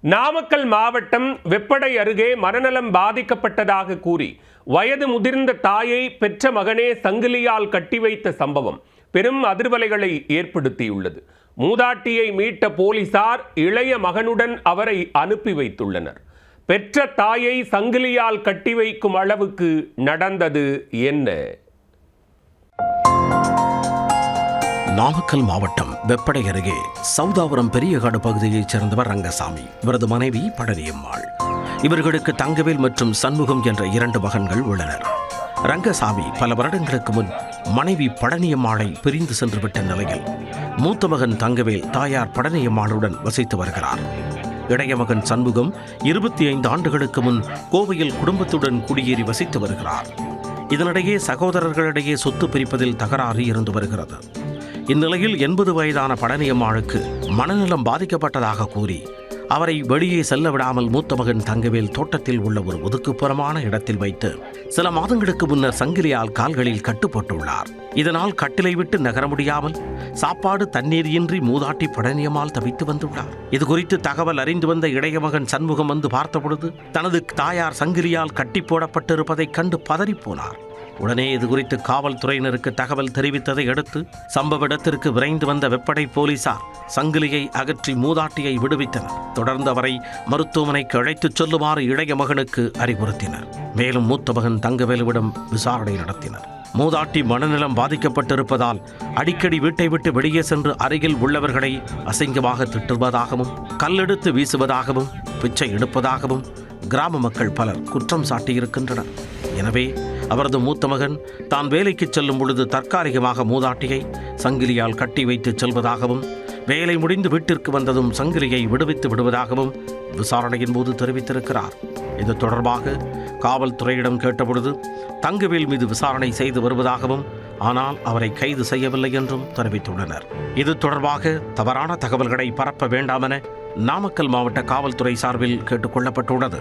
நாமக்கல் மாவட்டம் வெப்படை அருகே மனநலம் பாதிக்கப்பட்டதாக கூறி வயது முதிர்ந்த தாயை பெற்ற மகனே சங்கிலியால் கட்டி வைத்த சம்பவம் பெரும் அதிர்வலைகளை ஏற்படுத்தியுள்ளது. மூதாட்டியை மீட்ட போலீசார் இளைய மகனுடன் அவரை அனுப்பி வைத்துள்ளனர். பெற்ற தாயை சங்கிலியால் கட்டி வைக்கும் அளவுக்கு நடந்தது என்ன? நாமக்கல் மாவட்டம் வெப்படை அருகே சௌதாபுரம் பெரியகாடு பகுதியைச் சேர்ந்தவர் ரங்கசாமி. இவரது மனைவி பழனியம்மாள். இவர்களுக்கு தங்கவேல் மற்றும் சண்முகம் என்ற 2 மகன்கள் உள்ளனர். ரங்கசாமி பல வருடங்களுக்கு முன் மனைவி பழனியம்மாளை பிரிந்து சென்றுவிட்ட நிலையில் மூத்த மகன் தங்கவேல் தாயார் பழனியம்மாளுடன் வசித்து வருகிறார். இளைய மகன் சண்முகம் 25 ஆண்டுகளுக்கு முன் கோவையில் குடும்பத்துடன் குடியேறி வசித்து வருகிறார். இதனிடையே சகோதரர்களிடையே சொத்து பிரிப்பதில் தகராறு இருந்து வருகிறது. இந்நிலையில் 80 வயதான பழனியம்மாளுக்கு மனநலம் பாதிக்கப்பட்டதாக கூறி அவரை வெளியே செல்ல விடாமல் மூத்த மகன் தங்கவேல் தோட்டத்தில் உள்ள ஒரு ஒதுக்குப்புறமான இடத்தில் வைத்து சில மாதங்களுக்கு முன்னர் சங்கிலியால் கால்களில் கட்டுப்பட்டுள்ளார். இதனால் கட்டிலை விட்டு நகர முடியாமல் சாப்பாடு தண்ணீர் இன்றி மூதாட்டி பழனியம்மாள் தவித்து வந்துள்ளார். இது குறித்து தகவல் அறிந்து வந்த இளைய மகன் சண்முகம் வந்து பார்த்தபொழுது தனது தாயார் சங்கிலியால் கட்டி போடப்பட்டிருப்பதைக் கண்டு பதறிப்போனார். உடனே இது குறித்து காவல்துறையினருக்கு தகவல் தெரிவித்ததை அடுத்து சம்பவ இடத்திற்கு விரைந்து வந்த வெப்படை போலீசார் சங்கிலியை அகற்றி மூதாட்டியை விடுவித்தனர். தொடர்ந்து அவரை மருத்துவமனைக்கு அழைத்துச் செல்லுமாறு இளைய மகனுக்கு அறிவுறுத்தினர். மேலும் மூத்த மகன் தங்கவேலுவிடம் விசாரணை நடத்தினர். மூதாட்டி மனநலம் பாதிக்கப்பட்டிருப்பதால் அடிக்கடி வீட்டை விட்டு வெளியே சென்று அருகில் உள்ளவர்களை அசிங்கமாக திட்டுவதாகவும் கல்லெடுத்து வீசுவதாகவும் பிச்சை எடுப்பதாகவும் கிராம மக்கள் பலர் குற்றம் சாட்டியிருக்கின்றனர். எனவே அவரது மூத்த மகன் தான் வேலைக்கு செல்லும் பொழுது தற்காலிகமாக மூதாட்டியை சங்கிலியால் கட்டி வைத்து செல்வதாகவும் வேலை முடிந்து வீட்டிற்கு வந்ததும் சங்கிலியை விடுவித்து விடுவதாகவும் விசாரணையின் போது தெரிவித்திருக்கிறார். இது தொடர்பாக காவல்துறையிடம் கேட்டபொழுது தங்கவேல் மீது விசாரணை செய்து வருவதாகவும் ஆனால் அவரை கைது செய்யவில்லை என்றும் தெரிவித்துள்ளனர். இது தொடர்பாக தவறான தகவல்களை பரப்ப வேண்டாம் என நாமக்கல் மாவட்ட காவல்துறை சார்பில் கேட்டுக்கொள்ளப்பட்டுள்ளது.